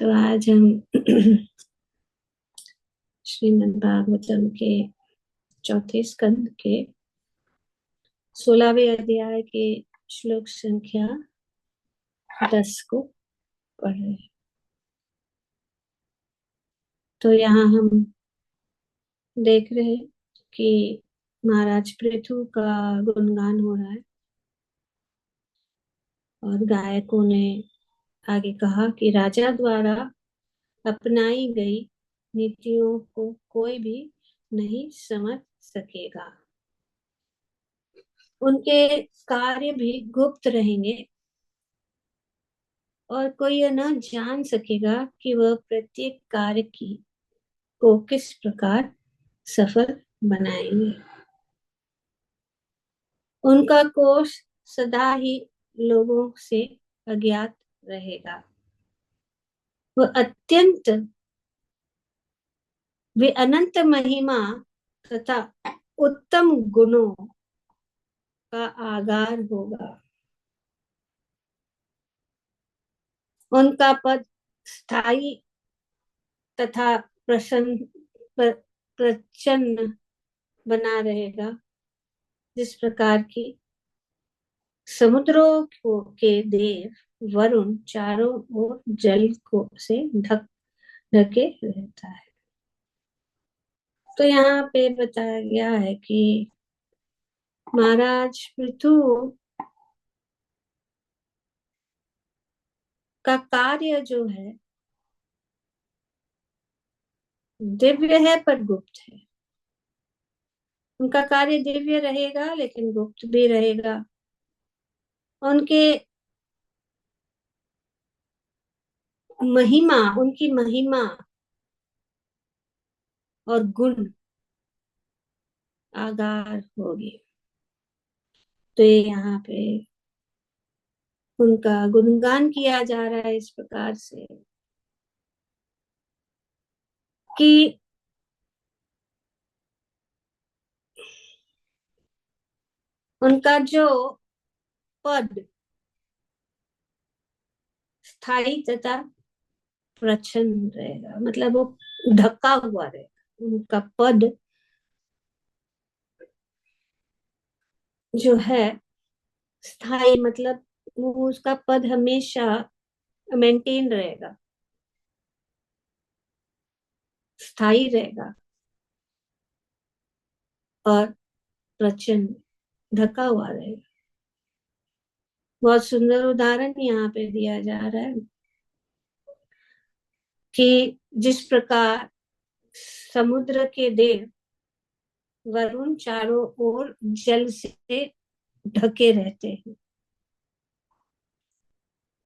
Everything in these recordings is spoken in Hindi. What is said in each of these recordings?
तो आज हम श्रीमद् भागवतम के चौथे स्कंद के 16वें अध्याय के श्लोक संख्या 10 को पढ़ रहे हैं। तो यहाँ हम देख रहे हैं कि महाराज पृथु का गुणगान हो रहा है और गायकों ने आगे कहा कि राजा द्वारा अपनाई गई नीतियों को कोई भी नहीं समझ सकेगा। उनके कार्य भी गुप्त रहेंगे और कोई यह न जान सकेगा कि वह प्रत्येक कार्य की को किस प्रकार सफल बनाएंगे। उनका कोष सदा ही लोगों से अज्ञात रहेगा। वह वे अनंत महिमा तथा उत्तम गुणों का आगार होगा। उनका पद स्थायी तथा प्रचन्न बना रहेगा, जिस प्रकार की समुद्रों के देव वरुण चारों ओर जल को से ढके रहता है। तो यहाँ पे बताया गया है कि महाराज पृथु का कार्य जो है दिव्य है पर गुप्त है। उनका कार्य दिव्य रहेगा लेकिन गुप्त भी रहेगा। उनकी महिमा और गुण आगार होगी। तो ये यहाँ पे उनका गुणगान किया जा रहा है इस प्रकार से कि उनका जो पद स्थायी तथा प्रचन्न रहेगा, मतलब वो ढका हुआ रहेगा। उनका पद जो है स्थायी, मतलब वो उसका पद हमेशा मेंटेन रहेगा, स्थायी रहेगा और प्रचन्न ढका हुआ रहेगा। बहुत सुंदर उदाहरण यहाँ पे दिया जा रहा है कि जिस प्रकार समुद्र के देव वरुण चारों ओर जल से ढके रहते हैं।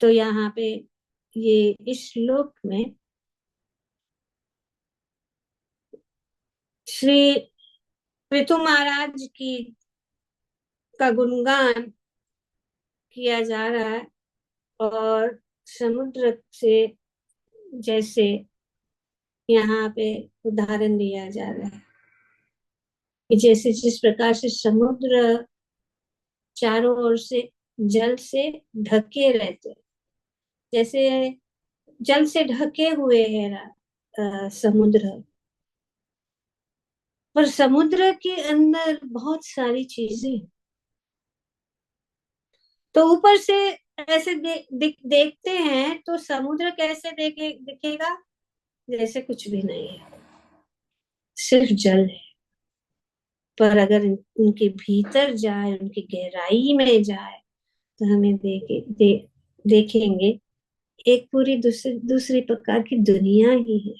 तो यहाँ पे ये इस श्लोक में श्री पृथु महाराज की का गुणगान किया जा रहा है और समुद्र से जैसे यहाँ पे उदाहरण दिया जा रहा है कि जैसे जिस प्रकार से समुद्र चारों ओर से जल से ढके रहते, जैसे जल से ढके हुए है समुद्र, पर समुद्र के अंदर बहुत सारी चीजें। तो ऊपर से ऐसे देखते हैं तो समुद्र कैसे दिखेगा, जैसे कुछ भी नहीं है, सिर्फ जल है। पर अगर उनके भीतर जाए, उनकी गहराई में जाए, तो हमें देखेंगे एक पूरी दूसरी दूसरी प्रकार की दुनिया ही है।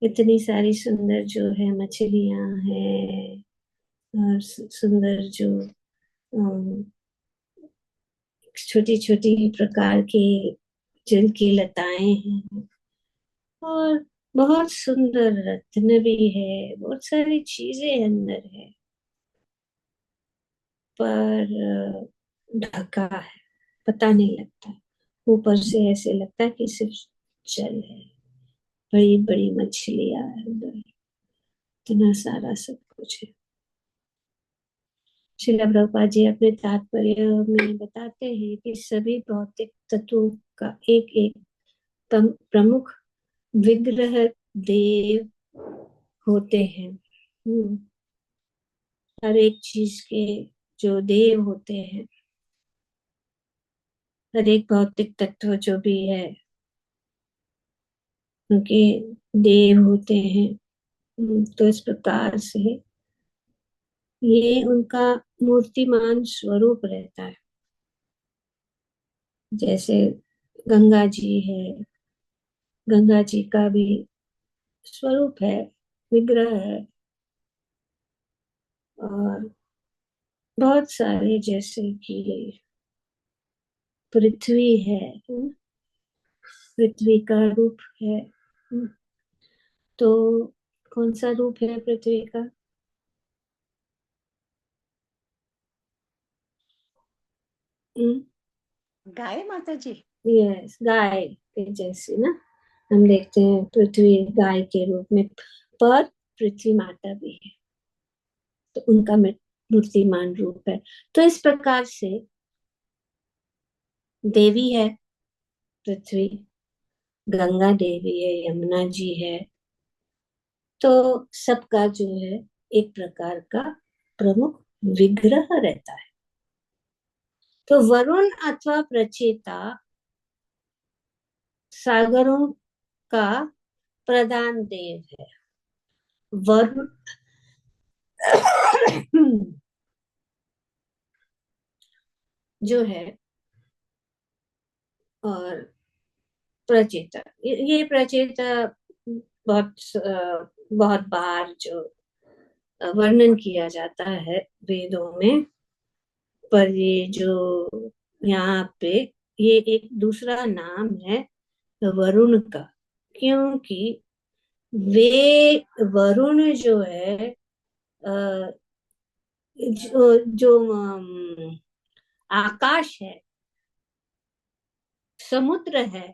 इतनी सारी सुंदर जो है मछलियां हैं और सुंदर जो छोटी छोटी प्रकार के जल की लताएं हैं और बहुत सुंदर रत्न भी है, बहुत सारी चीजें अंदर है, पर ढका है, पता नहीं लगता। ऊपर से ऐसे लगता है कि सिर्फ जल है, बड़ी बड़ी मछलियां अंदर, इतना सारा सब कुछ है। श्रील प्रभुपाद जी अपने तात्पर्य में बताते हैं कि सभी भौतिक तत्वों का एक एक प्रमुख विग्रह देव होते हैं। हर एक चीज के जो देव होते हैं, हर एक भौतिक तत्व जो भी है उनके देव होते हैं। तो इस प्रकार से ये उनका मूर्तिमान स्वरूप रहता है। जैसे गंगा जी है, गंगा जी का भी स्वरूप है, विग्रह है। और बहुत सारे जैसे कि पृथ्वी है, पृथ्वी का रूप है। तो कौन सा रूप है पृथ्वी का? गाय माता जी। यस, गाय के जैसे ना हम देखते हैं पृथ्वी गाय के रूप में, पर पृथ्वी माता भी है, तो उनका मूर्तिमान रूप है। तो इस प्रकार से देवी है पृथ्वी, गंगा देवी है, यमुना जी है। तो सबका जो है एक प्रकार का प्रमुख विग्रह रहता है। तो वरुण अथवा प्रचेता सागरों का प्रधान देव है। वरुण जो है, और प्रचेता, ये प्रचेता बहुत बार जो वर्णन किया जाता है वेदों में, पर ये जो यहाँ पे ये एक दूसरा नाम है वरुण का। क्योंकि वे वरुण जो है, जो आकाश है, समुद्र है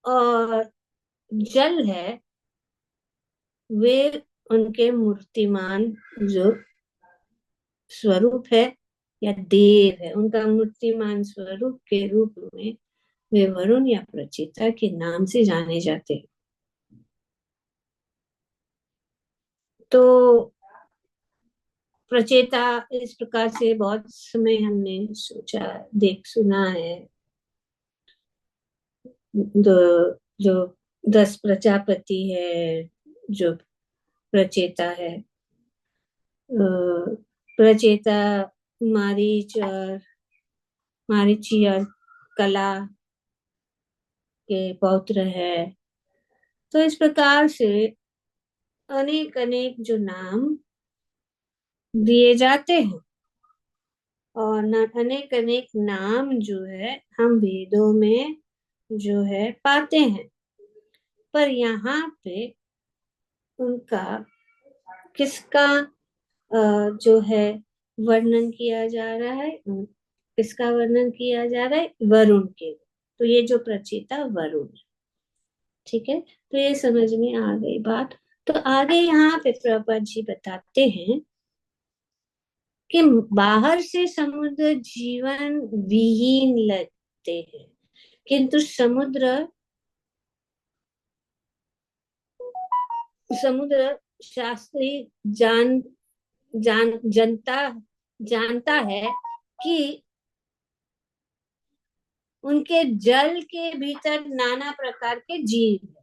और जल है, वे उनके मूर्तिमान जो स्वरूप है या देव है, उनका मूर्तिमान स्वरूप के रूप में वे वरुण या प्रचेता के नाम से जाने जाते हैं। तो प्रचेता इस प्रकार से बहुत समय हमने सोचा, देख सुना है। दो, जो 10 प्रजापति है, जो प्रचेता है, प्रचेता मारीची और कला के पौत्र है। तो इस प्रकार से अनेक अनेक जो नाम दिए जाते हैं, और अनेक अनेक नाम जो है हम वेदों में जो है पाते हैं। पर यहाँ पे उनका किसका जो है वर्णन किया जा रहा है, किसका वर्णन किया जा रहा है? वरुण के। तो ये जो प्रचेता वरुण है, ठीक है। तो ये समझ में आ गई बात। तो आगे यहाँ पे प्रभुपाद जी बताते हैं कि बाहर से समुद्र जीवन विहीन लगते हैं, किंतु समुद्र समुद्र शास्त्री जान जान जनता जानता है कि उनके जल के भीतर नाना प्रकार के जीव है।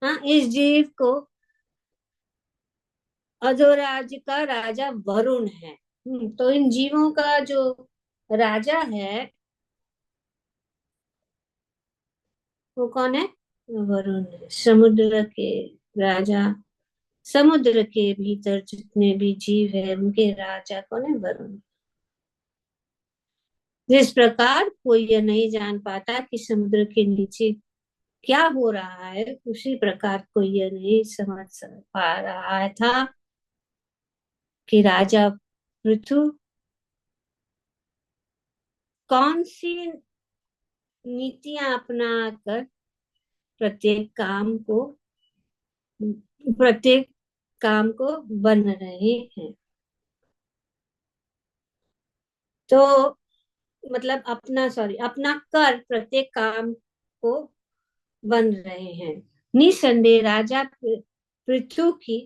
हाँ, इस जीव को अधोराज्य का राजा वरुण है। तो इन जीवों का जो राजा है वो कौन है? वरुण है, समुद्र के राजा। समुद्र के भीतर जितने भी जीव है उनके राजा कौन है? वरुण। जिस प्रकार कोई यह नहीं जान पाता कि समुद्र के नीचे क्या हो रहा है, उसी प्रकार कोई यह नहीं समझ पा रहा था कि राजा पृथु कौन सी नीतियां अपनाकर प्रत्येक काम को, प्रत्येक काम को बन रहे हैं। तो मतलब अपना कर प्रत्येक काम को बन रहे हैं। निसंदेह राजा पृथु की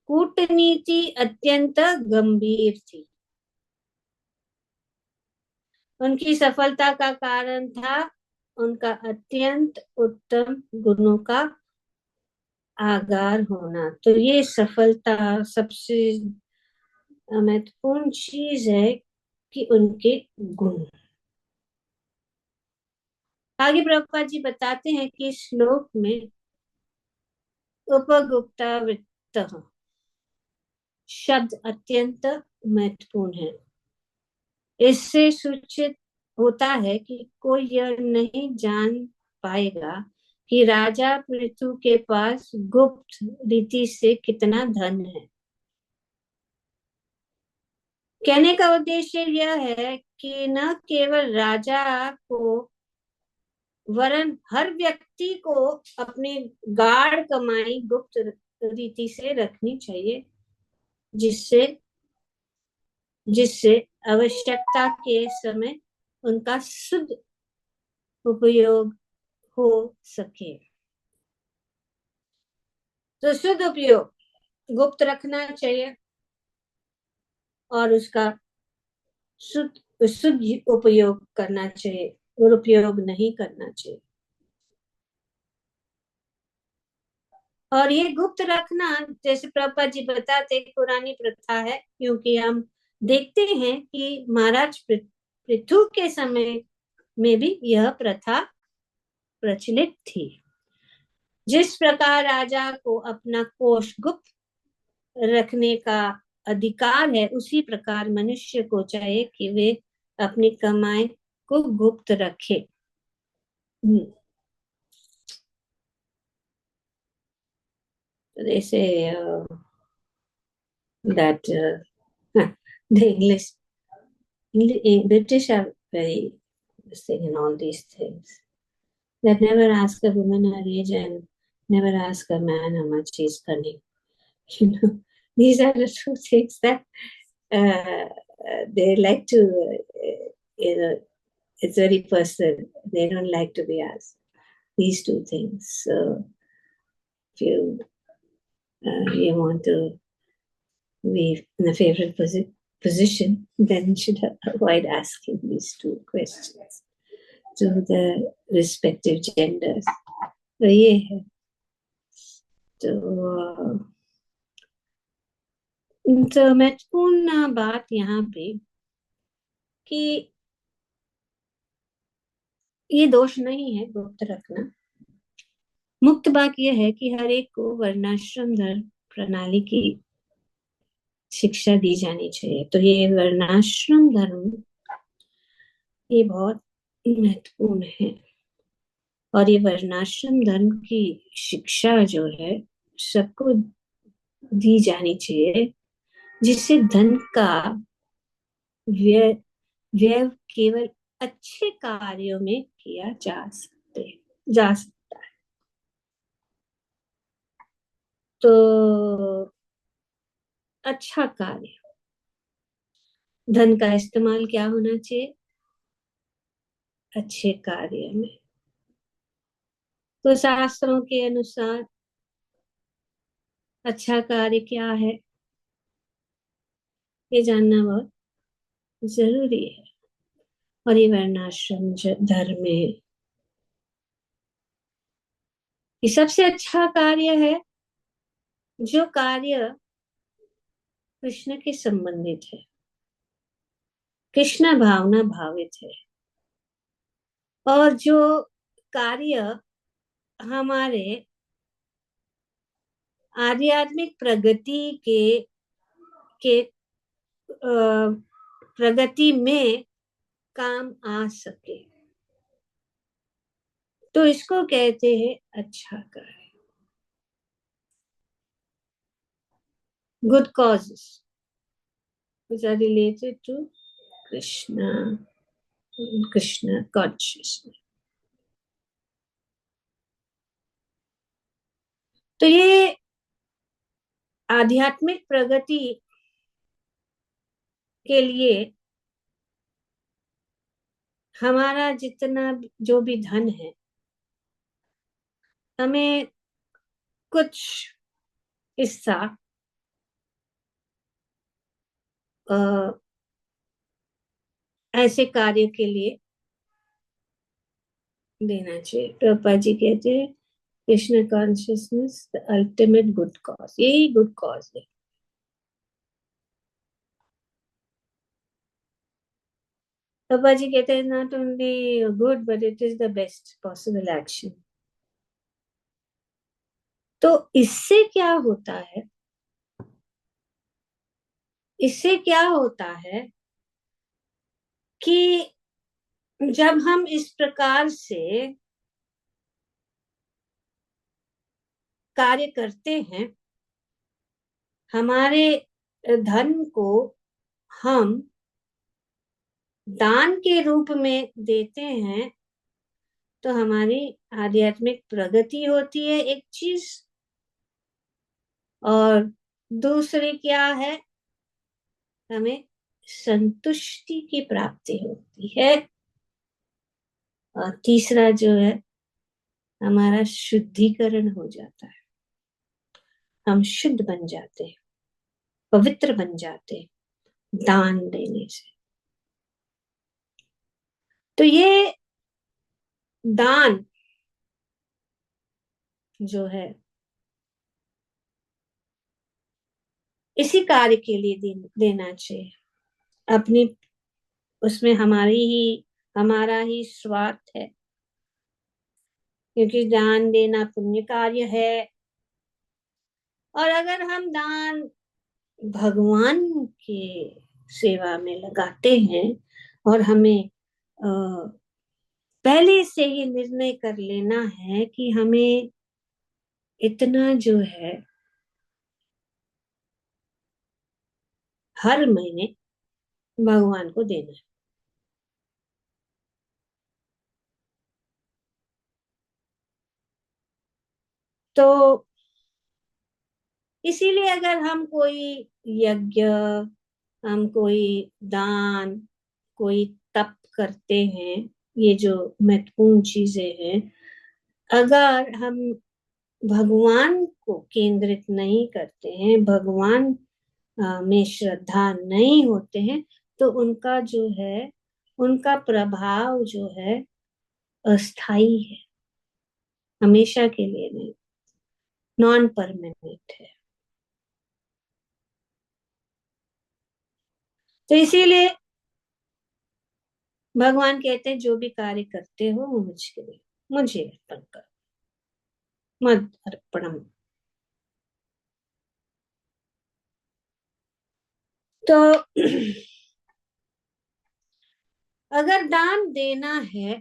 कूटनीति अत्यंत गंभीर थी। उनकी सफलता का कारण था उनका अत्यंत उत्तम गुणों का आगार होना। तो ये सफलता सबसे महत्वपूर्ण चीज है कि उनके गुण। आगे प्रभुपाद जी बताते हैं कि इस श्लोक में उपगुप्ता वृत्त शब्द अत्यंत महत्वपूर्ण है। इससे सूचित होता है कि कोई यह नहीं जान पाएगा कि राजा पृथु के पास गुप्त रीति से कितना धन है। कहने का उद्देश्य यह है कि न केवल राजा को वरन हर व्यक्ति को अपनी गाढ़ कमाई गुप्त रीति से रखनी चाहिए, जिससे जिससे आवश्यकता के समय उनका शुद्ध उपयोग हो सके। तो शुद्ध उपयोग गुप्त रखना चाहिए और उसका शुद्ध शुद्ध उपयोग करना चाहिए, दुरुपयोग नहीं करना चाहिए। और ये गुप्त रखना जैसे प्रभुपाद जी बताते पुरानी प्रथा है, क्योंकि हम देखते हैं कि महाराज पृथु के समय में भी यह प्रथा प्रचलित थी। जिस प्रकार राजा को अपना कोष गुप्त रखने का अधिकार है, उसी प्रकार मनुष्य को चाहिए कि वे अपनी कमाई को गुप्त रखे। They say that the British are very interested in all these things. That never ask a woman her age and never ask a man how much he's earning. You know, these are the two things that they like to, it's very personal. They don't like to be asked these two things. So if you want to be in a favorite position, then you should avoid asking these two questions to the respective genders. तो ये है। तो महत्वपूर्ण बात यहाँ पे कि ये दोष नहीं है गुप्त रखना। मुक्त बात यह है कि हर एक को वर्णाश्रम धर्म प्रणाली की शिक्षा दी जानी चाहिए। तो ये वर्णाश्रम धर्म ये बहुत महत्वपूर्ण है और ये वर्णाश्रम धर्म की शिक्षा जो है सबको दी जानी चाहिए, जिससे धन का व्यय व्यय केवल अच्छे कार्यों में किया जा सकता है। तो अच्छा कार्य, धन का इस्तेमाल क्या होना चाहिए? अच्छे कार्य में। तो शास्त्रों के अनुसार अच्छा कार्य क्या है ये जानना बहुत जरूरी है। और ये वर्णाश्रम धर्म में ये सबसे अच्छा कार्य है जो कार्य कृष्ण के संबंधित है, कृष्ण भावना भावित है, और जो कार्य हमारे आध्यात्मिक के प्रगति में काम आ सके, तो इसको कहते हैं अच्छा कार्य। Good causes which are related to Krishna consciousness. तो ये आध्यात्मिक प्रगति के लिए हमारा जितना जो भी धन है, हमें कुछ हिस्सा अ, ऐसे कार्य के लिए देना चाहिए। प्रभुपाद जी कहते हैं Krishna consciousness the ultimate good cause, यही गुड कॉज है। प्रभुपाद जी कहते हैं not only good but it is the best possible action. तो इससे क्या होता है, इससे क्या होता है कि जब हम इस प्रकार से कार्य करते हैं, हमारे धन को हम दान के रूप में देते हैं, तो हमारी आध्यात्मिक प्रगति होती है एक चीज। और दूसरी क्या है, हमें संतुष्टि की प्राप्ति होती है। और तीसरा जो है, हमारा शुद्धिकरण हो जाता है, हम शुद्ध बन जाते हैं, पवित्र बन जाते हैं दान देने से। तो ये दान जो है इसी कार्य के लिए देना चाहिए। अपनी उसमें हमारा ही स्वार्थ है, क्योंकि दान देना पुण्य कार्य है। और अगर हम दान भगवान के सेवा में लगाते हैं और हमें पहले से ही निर्णय कर लेना है कि हमें इतना जो है हर महीने भगवान को देना है। तो इसीलिए अगर हम कोई यज्ञ, हम कोई दान, कोई तप करते हैं, ये जो महत्वपूर्ण चीजें हैं, अगर हम भगवान को केंद्रित नहीं करते हैं, भगवान में श्रद्धा नहीं होते हैं, तो उनका जो है, उनका प्रभाव जो है अस्थाई है, हमेशा के लिए नहीं, नॉन परमानेंट है। तो इसीलिए भगवान कहते हैं जो भी कार्य करते हो वो मुझके लिए, मुझे अर्पण करो, मद अर्पणम। तो अगर दान देना है,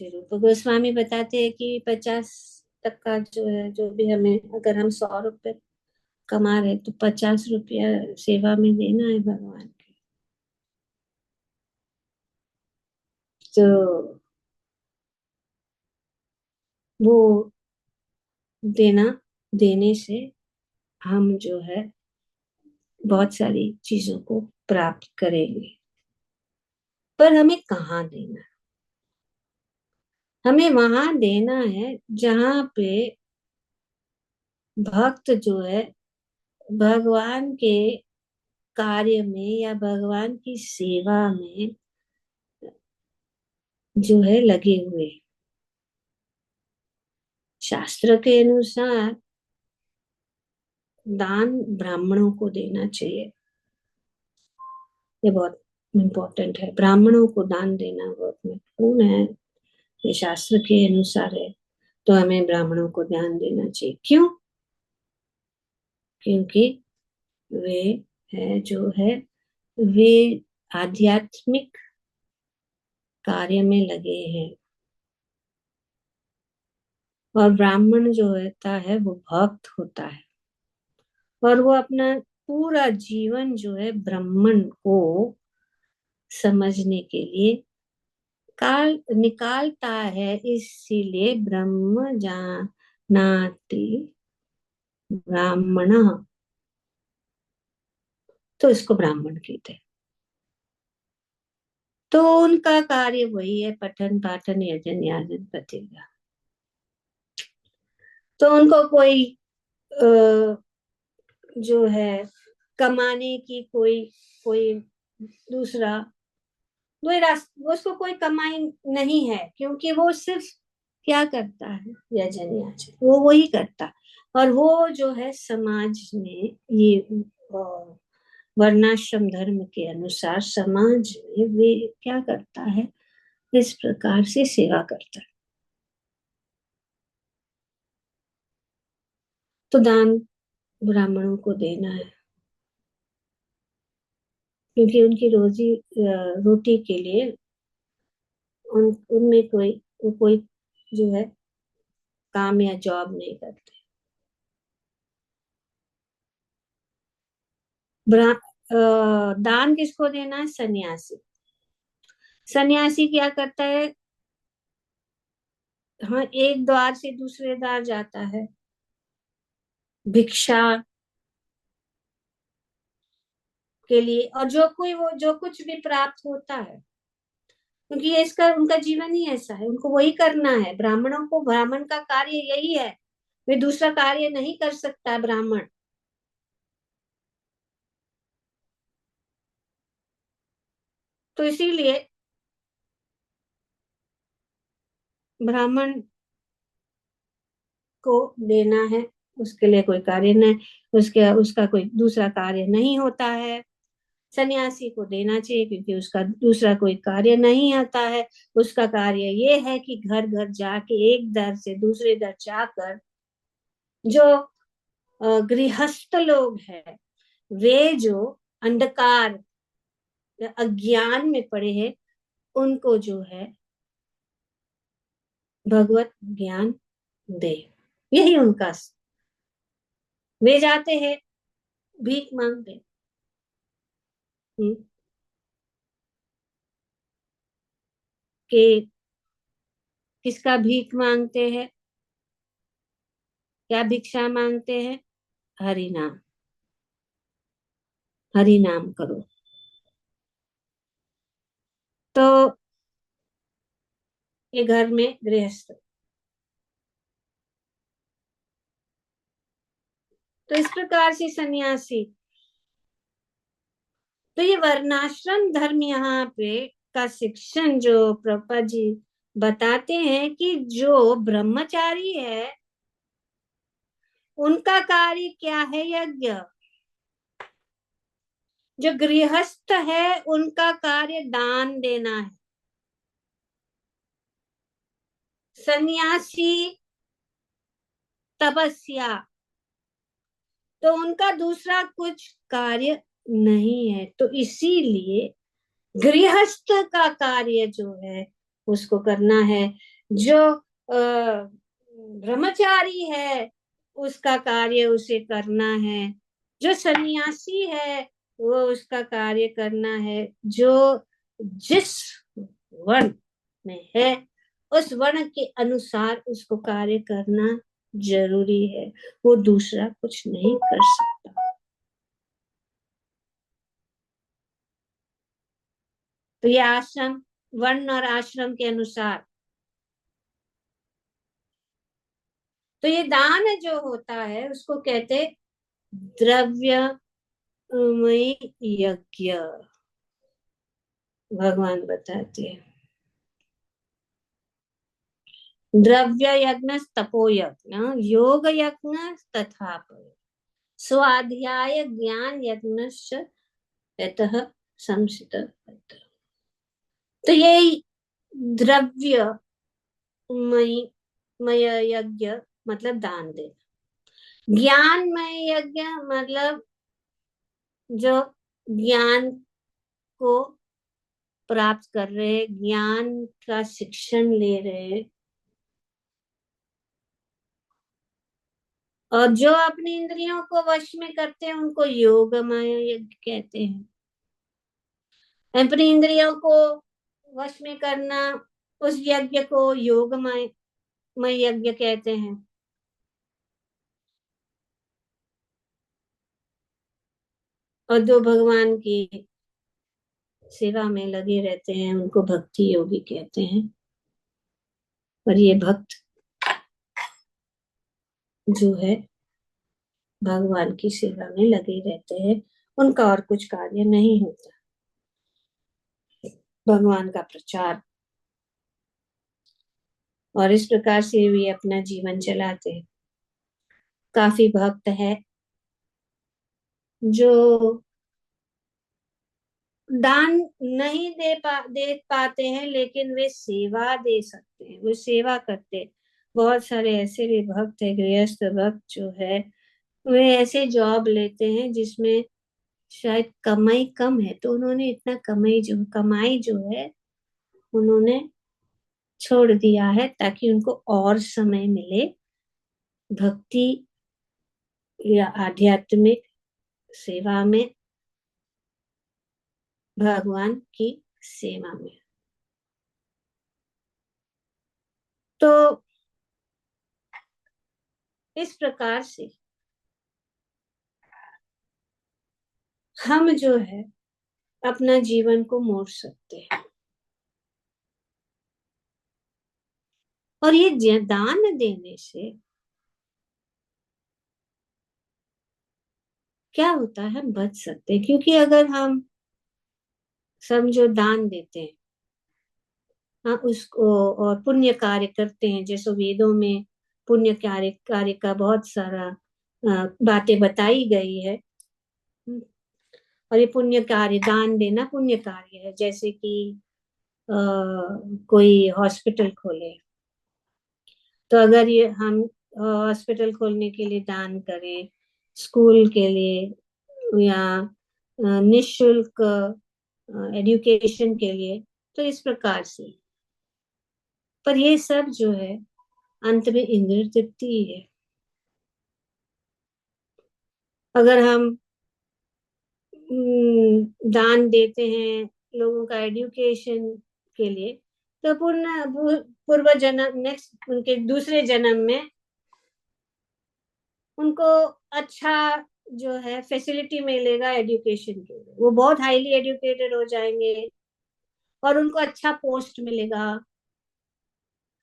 फिर रूप गोस्वामी बताते हैं कि 50 तक का जो है, जो भी हमें, अगर हम 100 रुपए कमा रहे तो 50 रुपया सेवा में देना है भगवान के। तो वो देना, देने से हम जो है बहुत सारी चीजों को प्राप्त करेंगे। पर हमें कहाँ देना है? हमें वहां देना है जहां पे भक्त जो है भगवान के कार्य में या भगवान की सेवा में जो है लगे हुए। शास्त्र के अनुसार दान ब्राह्मणों को देना चाहिए, ये बहुत इम्पोर्टेंट है। ब्राह्मणों को दान देना बहुत महत्वपूर्ण है, ये शास्त्र के अनुसार है। तो हमें ब्राह्मणों को ध्यान देना चाहिए। क्यों? क्योंकि वे है जो है, वे आध्यात्मिक कार्य में लगे हैं। और ब्राह्मण जो होता है वो भक्त होता है, और वो अपना पूरा जीवन जो है ब्राह्मण को समझने के लिए काल निकालता है। इसीलिए ब्रह्म जानाति ब्राह्मण, तो इसको ब्राह्मण कहते हैं। तो उनका कार्य वही है, पठन पाठन यजन याजन प्रतिज्ञा। तो उनको कोई जो है कमाने की कोई कोई दूसरा कोई रास्ता, उसको कोई कमाई नहीं है, क्योंकि वो सिर्फ क्या करता है, यजन याचन वो वही करता है। और वो जो है समाज में ये वर्णाश्रम धर्म के अनुसार समाज में वे क्या करता है, इस प्रकार से सेवा करता है। तो दान ब्राह्मणों को देना है, क्योंकि उनकी रोजी रोटी के लिए उनमें कोई वो कोई जो है काम या जॉब नहीं करते। दान किसको देना है, सन्यासी। सन्यासी क्या करता है, हाँ, एक द्वार से दूसरे द्वार जाता है, भिक्षा के लिए, और जो कोई वो जो कुछ भी प्राप्त होता है, क्योंकि ये इसका उनका जीवन ही ऐसा है, उनको वही करना है। ब्राह्मणों को, ब्राह्मण का कार्य यही है, वे दूसरा कार्य नहीं कर सकता ब्राह्मण। तो इसीलिए ब्राह्मण को देना है, उसके लिए कोई कार्य नहीं, उसके उसका कोई दूसरा कार्य नहीं होता है। सन्यासी को देना चाहिए, क्योंकि उसका दूसरा कोई कार्य नहीं आता है। उसका कार्य ये है कि घर घर जाके, एक दर से दूसरे दर जाकर, जो गृहस्थ लोग हैं, वे जो अंधकार अज्ञान में पड़े हैं, उनको जो है भगवत ज्ञान दे, यही उनका। वे जाते हैं भीख मांगते। कि किसका भीख मांगते हैं, क्या भिक्षा मांगते हैं, हरि नाम, हरि नाम करो। तो ये घर में गृहस्थ, तो इस प्रकार से सन्यासी। तो ये वर्णाश्रम धर्म यहाँ पे का शिक्षण जो प्रभुपाद जी बताते हैं, कि जो ब्रह्मचारी है उनका कार्य क्या है, यज्ञ। जो गृहस्थ है उनका कार्य दान देना है। सन्यासी तपस्या। तो उनका दूसरा कुछ कार्य नहीं है। तो इसीलिए गृहस्थ का कार्य जो है उसको करना है। जो ब्रह्मचारी है उसका कार्य उसे करना है। जो सन्यासी है वो उसका कार्य करना है। जो जिस वर्ण में है उस वर्ण के अनुसार उसको कार्य करना जरूरी है, वो दूसरा कुछ नहीं कर सकता। तो ये आश्रम, वर्ण और आश्रम के अनुसार। तो ये दान जो होता है उसको कहते द्रव्यमयी यज्ञ, भगवान बताते हैं। द्रव्य यज्ञ, तपो यज्ञ, योग यज्ञ तथा स्वाध्याय ज्ञान यज्ञ यतः संसित। तो ये द्रव्यमयी मय यज्ञ मतलब दान दे। ज्ञानमय यज्ञ मतलब जो ज्ञान को प्राप्त कर रहे, ज्ञान का शिक्षण ले रहे, और जो अपनी इंद्रियों को वश में करते हैं उनको योगमय यज्ञ कहते हैं। अपनी इंद्रियों को वश में करना, उस यज्ञ को योगमय यज्ञ कहते हैं। और जो भगवान की सेवा में लगे रहते हैं उनको भक्ति योगी कहते हैं। और ये भक्त जो है भगवान की सेवा में लगे रहते हैं, उनका और कुछ कार्य नहीं होता, भगवान का प्रचार। और इस प्रकार से वे अपना जीवन चलाते हैं। काफी भक्त है जो दान नहीं दे पाते हैं, लेकिन वे सेवा दे सकते हैं, वो सेवा करते हैं। बहुत सारे ऐसे भी भक्त है, गृहस्थ भक्त जो है, वे ऐसे जॉब लेते हैं जिसमें शायद कमाई कम है, तो उन्होंने इतना कमाई जो है उन्होंने छोड़ दिया है, ताकि उनको और समय मिले भक्ति या आध्यात्मिक सेवा में, भगवान की सेवा में। तो इस प्रकार से हम जो है अपना जीवन को मोड़ सकते हैं। और ये दान देने से क्या होता है, हम बच सकते हैं। क्योंकि अगर हम समझो दान देते हैं, हाँ, उसको और पुण्य कार्य करते हैं, जैसे वेदों में पुण्य कार्य का बहुत सारा बातें बताई गई है। और ये पुण्य कार्य, दान देना पुण्य कार्य है। जैसे कि अ, कोई हॉस्पिटल खोले, तो अगर ये हम हॉस्पिटल खोलने के लिए दान करें, स्कूल के लिए या निशुल्क एजुकेशन के लिए, तो इस प्रकार से। पर ये सब जो है अंत में इंद्रिय तृप्ति ही है। अगर हम दान देते हैं लोगों का एजुकेशन के लिए, तो पूर्व जन्म, नेक्स्ट उनके दूसरे जन्म में उनको अच्छा जो है फैसिलिटी मिलेगा एजुकेशन के लिए, वो बहुत हाईली एजुकेटेड हो जाएंगे और उनको अच्छा पोस्ट मिलेगा।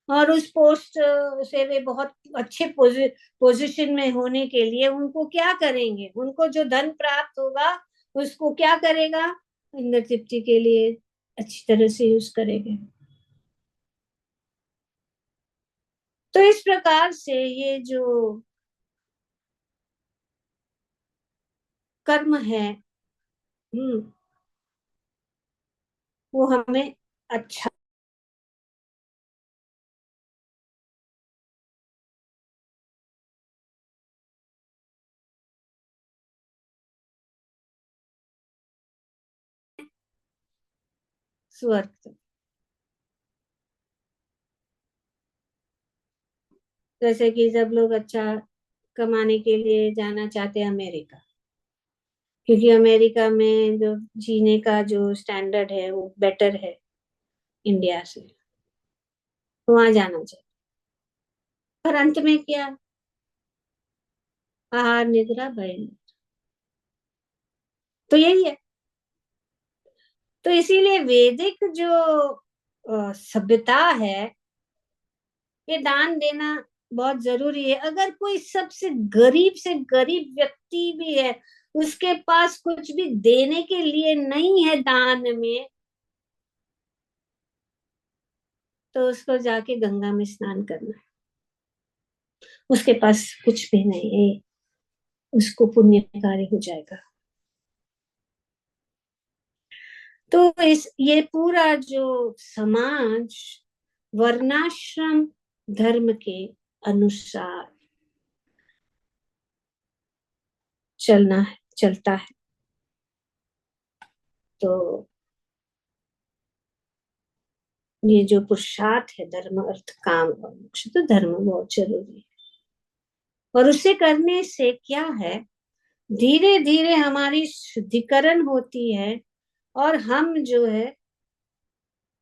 और उस पोस्ट से वे बहुत अच्छे पोजीशन में होने के लिए उनको क्या करेंगे, उनको जो धन प्राप्त होगा उसको क्या करेगा, इंद्र तृप्ति के लिए अच्छी तरह से यूज करेंगे। तो इस प्रकार से ये जो कर्म है, हम्म, वो हमें अच्छा स्वर्ग। जैसे कि जब लोग अच्छा कमाने के लिए जाना चाहते हैं अमेरिका, क्योंकि अमेरिका में जो जीने का जो स्टैंडर्ड है वो बेटर है इंडिया से, तो वहां जाना चाहिए। पर अंत में क्या, आहार निद्रा भय। तो यही है। तो इसीलिए वैदिक जो सभ्यता है, ये दान देना बहुत जरूरी है। अगर कोई सबसे गरीब से गरीब व्यक्ति भी है, उसके पास कुछ भी देने के लिए नहीं है दान में, तो उसको जाके गंगा में स्नान करना है। उसके पास कुछ भी नहीं है, उसको पुण्य कार्य हो जाएगा। तो इस ये पूरा जो समाज वर्णाश्रम धर्म के अनुसार चलता है। तो ये जो पुरुषार्थ है, धर्म अर्थ काम और मोक्ष, तो धर्म बहुत जरूरी है। और उसे करने से क्या है, धीरे धीरे हमारी शुद्धिकरण होती है और हम जो है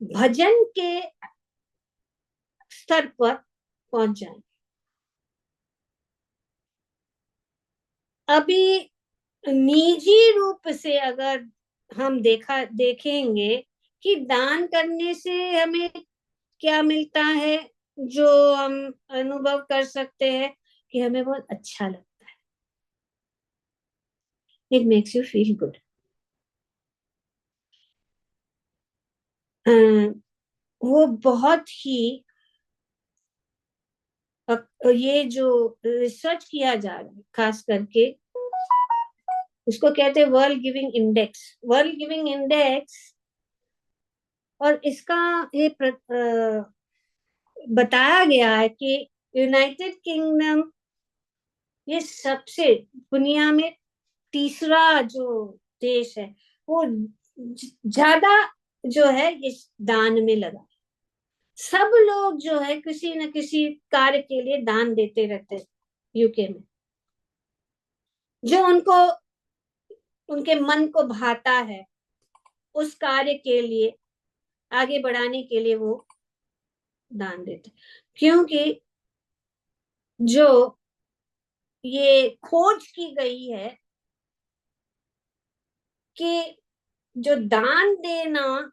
भजन के स्तर पर पहुंच जाएंगे। अभी निजी रूप से अगर हम देखेंगे कि दान करने से हमें क्या मिलता है, जो हम अनुभव कर सकते हैं कि हमें बहुत अच्छा लगता है, it makes you feel good. वो बहुत ही ये जो रिसर्च किया जा रहा है खास करके, उसको कहते हैं world giving index. World giving index, और इसका ये बताया गया है कि यूनाइटेड किंगडम ये सबसे दुनिया में तीसरा जो देश है, वो ज्यादा जो है इस दान में लगा। सब लोग जो है किसी न किसी कार्य के लिए दान देते रहते हैं यूके में, जो उनको उनके मन को भाता है, उस कार्य के लिए आगे बढ़ाने के लिए वो दान देते हैं। क्योंकि जो ये खोज की गई है कि जो दान देना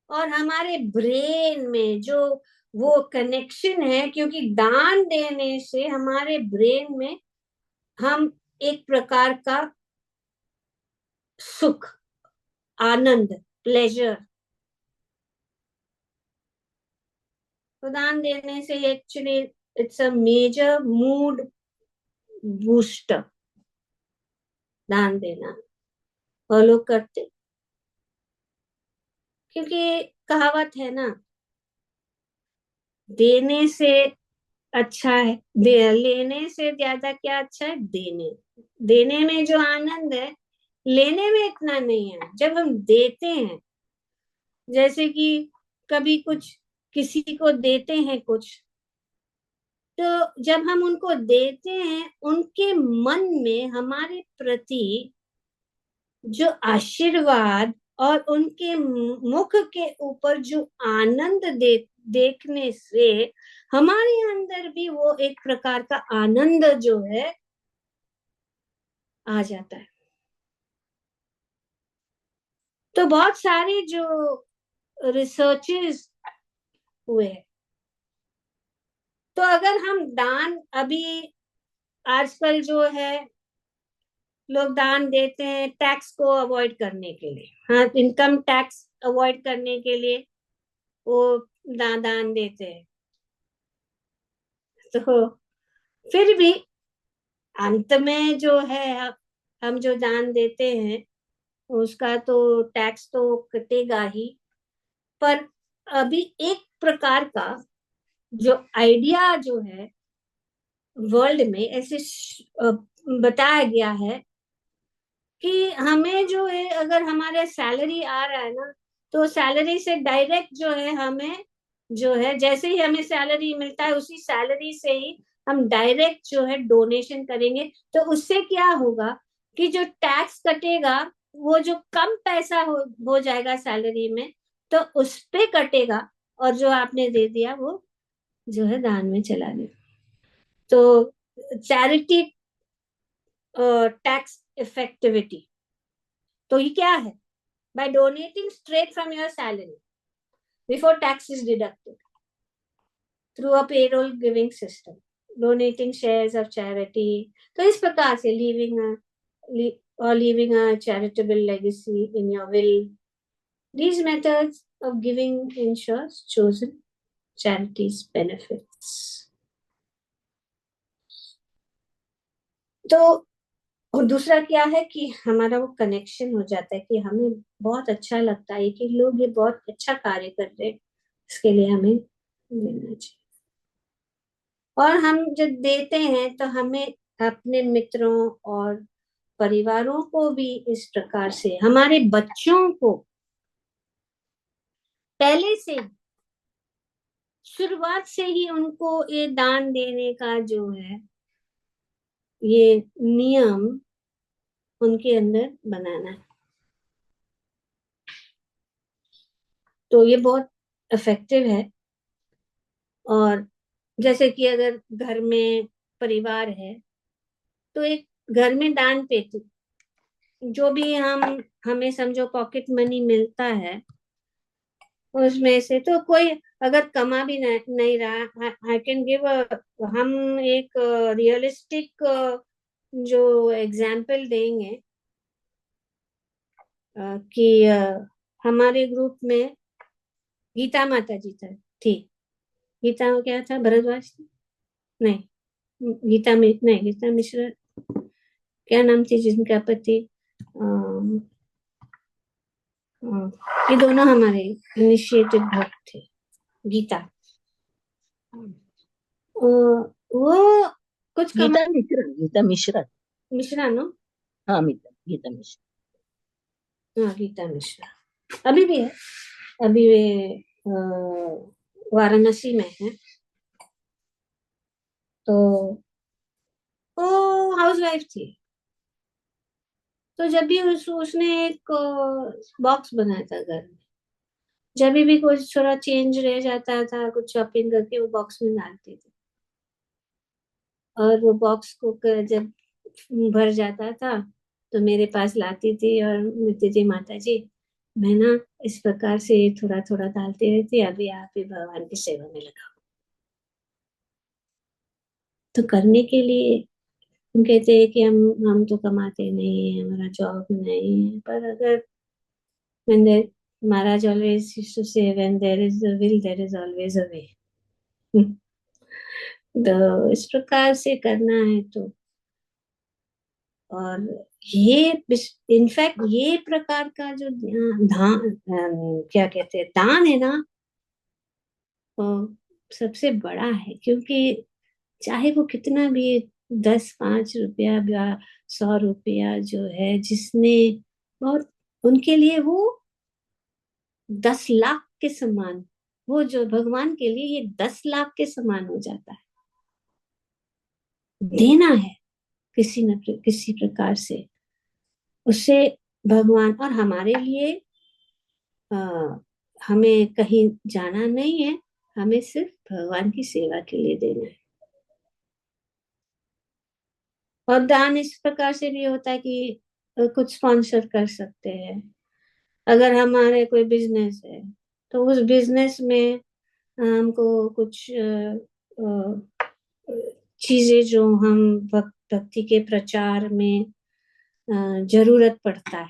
और हमारे ब्रेन में जो वो कनेक्शन है, क्योंकि दान देने से हमारे ब्रेन में हम एक प्रकार का सुख, आनंद, प्लेजर, तो दान देने से actually it's a major mood booster. दान देना और लोग करते, क्योंकि कहावत है ना, देने से अच्छा है लेने से ज्यादा क्या अच्छा है देने। देने में जो आनंद है, लेने में इतना नहीं है। जब हम देते हैं, जैसे कि कभी कुछ किसी को देते हैं कुछ, तो जब हम उनको देते हैं, उनके मन में हमारे प्रति जो आशीर्वाद और उनके मुख के ऊपर जो आनंद देखने से हमारे अंदर भी वो एक प्रकार का आनंद जो है आ जाता है। तो बहुत सारे जो रिसर्चेस हुए हैं, तो अगर हम दान अभी आजकल जो है लोग दान देते हैं टैक्स को अवॉइड करने के लिए, हाँ, इनकम टैक्स अवॉइड करने के लिए वो दान देते हैं। तो फिर भी अंत में जो है हम जो दान देते हैं उसका तो टैक्स तो कटेगा ही। पर अभी एक प्रकार का जो आइडिया जो है वर्ल्ड में ऐसे बताया गया है कि हमें जो है अगर हमारे सैलरी आ रहा है ना, तो सैलरी से डायरेक्ट जो है हमें जो है जैसे ही हमें सैलरी मिलता है उसी सैलरी से ही हम डायरेक्ट जो है डोनेशन करेंगे। तो उससे क्या होगा कि जो टैक्स कटेगा वो जो कम पैसा हो जाएगा सैलरी में, तो उस पे कटेगा, और जो आपने दे दिया वो जो है दान में चला गया। तो चैरिटी टैक्स इफेक्टिविटी तो ये क्या है? By donating straight from your salary before tax is deducted through a payroll giving system, donating shares of charity, तो इस प्रकार से leaving a charitable legacy in your will, these methods of giving ensures chosen charities benefits। तो और दूसरा क्या है कि हमारा वो कनेक्शन हो जाता है कि हमें बहुत अच्छा लगता है कि लोग ये बहुत अच्छा कार्य कर रहे हैं, इसके लिए हमें देना चाहिए। और हम जब देते हैं तो हमें अपने मित्रों और परिवारों को भी इस प्रकार से, हमारे बच्चों को पहले से शुरुआत से ही उनको ये दान देने का जो है ये नियम उनके अंदर बनाना है। तो ये बहुत इफेक्टिव है। और जैसे कि अगर घर में परिवार है, तो एक घर में दान पेटी, जो भी हमें समझो पॉकेट मनी मिलता है, उसमें से तो कोई अगर कमा भी नहीं रहा, आई कैन गिव हम एक रियलिस्टिक जो एग्जाम्पल देंगे, कि हमारे ग्रुप में गीता माता जी थी। गीता क्या था, भरद्वाज थी? नहीं, नहीं, गीता मिश्रा, क्या नाम थी जिनका पति, अम, ये दोनों हमारे इनिशिएटिव भक्त थे। गीता, वो कुछ कमा, गीता मिश्रा। मिश्रा नो, हाँ, गीता मिश्रा। हाँ गीता मिश्रा, अभी भी है, अभी वे वाराणसी में है। तो वो हाउस वाइफ थी। तो जब भी उसने एक बॉक्स बनाया था घर में, जब भी कुछ थोड़ा चेंज रह जाता था, कुछ शॉपिंग करके वो बॉक्स में डालती थी। और वो बॉक्स को जब भर जाता था तो मेरे पास लाती थी और मिलती थी, माता जी मैं ना इस प्रकार से थोड़ा थोड़ा डालती रहती, अभी आप ही भगवान की सेवा में लगाओ। तो करने के लिए हम कहते हैं कि हम तो कमाते नहीं है, हमारा जॉब नहीं है, पर अगर when there, Maharaj always used to say when there is a will there is always a way। तो इस प्रकार से करना है तो, और ये इनफैक्ट ये प्रकार का जो क्या कहते हैं दान है ना, वो सबसे बड़ा है। क्योंकि चाहे वो कितना भी 10-5 रुपया या 100 रुपया जो है, जिसने बहुत, उनके लिए वो 10 लाख के समान, वो जो भगवान के लिए ये 10 लाख के समान हो जाता है। देना है किसी न किसी प्रकार से, उससे भगवान, और हमारे लिए आ, हमें कहीं जाना नहीं है, हमें सिर्फ भगवान की सेवा के लिए देना है। और दान इस प्रकार से भी होता है कि कुछ स्पॉन्सर कर सकते हैं। अगर हमारे कोई बिजनेस है तो उस बिजनेस में हमको कुछ चीजें जो हम भक्ति के प्रचार में जरूरत पड़ता है,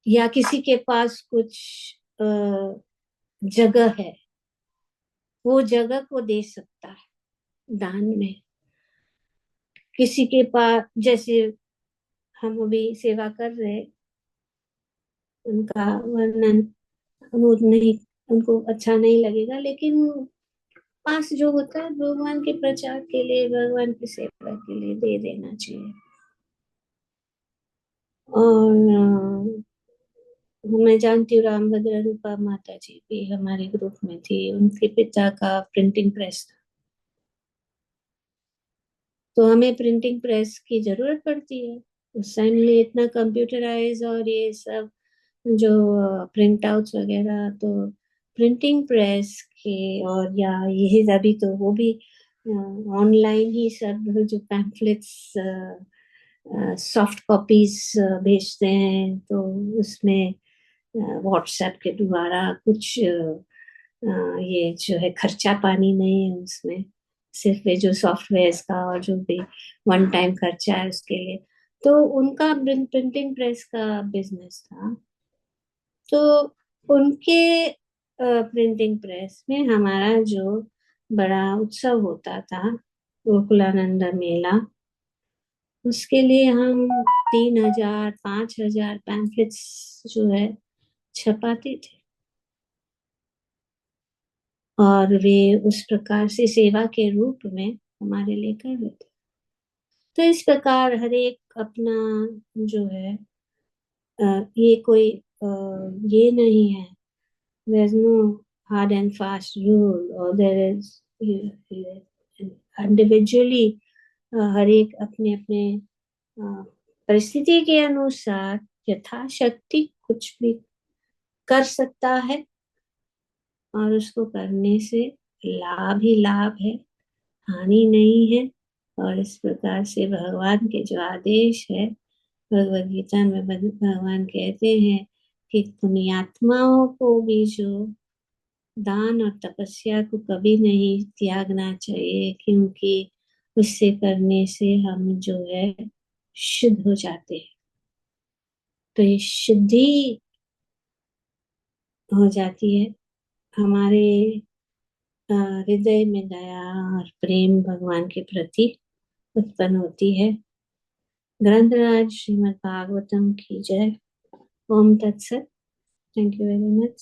या किसी के पास कुछ जगह है, वो जगह को दे सकता है दान में। किसी के पास, जैसे हम अभी सेवा कर रहे, उनका वर्णन वो नहीं, उनको अच्छा नहीं लगेगा, लेकिन पास जो होता है भगवान के प्रचार के लिए, भगवान की सेवा के लिए दे देना चाहिए। और मैं जानती हूँ रामभद्र रूपा माता जी भी हमारे ग्रुप में थी, उनके पिता का प्रिंटिंग प्रेस था। तो हमें प्रिंटिंग प्रेस की जरूरत पड़ती है। उस टाइम में इतना कंप्यूटराइज और ये सब जो प्रिंट आउट्स वगैरह, तो प्रिंटिंग प्रेस के, और या यही अभी तो वो भी ऑनलाइन ही सब जो पैम्फलेट्स सॉफ्ट कॉपीज भेजते हैं, तो उसमें व्हाट्सएप के द्वारा कुछ ये जो है खर्चा पानी नहीं है उसमें, सिर्फ ये जो सॉफ्टवेयर का और जो भी वन टाइम खर्चा है उसके लिए। तो उनका प्रिंटिंग प्रेस का बिजनेस था। तो उनके प्रिंटिंग प्रेस में हमारा जो बड़ा उत्सव होता था, गोकुलानंद मेला, उसके लिए हम 3,000-5,000 पैम्फलेट्स जो है छपाते थे। और वे उस प्रकार से सेवा के रूप में हमारे लिए कर रहे थे। तो इस प्रकार हर एक अपना जो है, ये कोई ये नहीं है, there is no hard and fast rule, और देयर इज इंडिविजुअली हर एक अपने अपने परिस्थिति के अनुसार यथाशक्ति कुछ भी कर सकता है, और उसको करने से लाभ ही लाभ है, हानि नहीं है। और इस प्रकार से भगवान के जो आदेश है, भगवद गीता में भगवान कहते हैं कि पुण्यात्माओं को भी जो दान और तपस्या को कभी नहीं त्यागना चाहिए, क्योंकि उससे करने से हम जो है शुद्ध हो जाते हैं। तो ये शुद्धि हो जाती है, हमारे हृदय में दया और प्रेम भगवान के प्रति उत्पन्न होती है। ग्रंथराज श्रीमद् भागवतम की जय। ओम तत्सत। Thank you very much.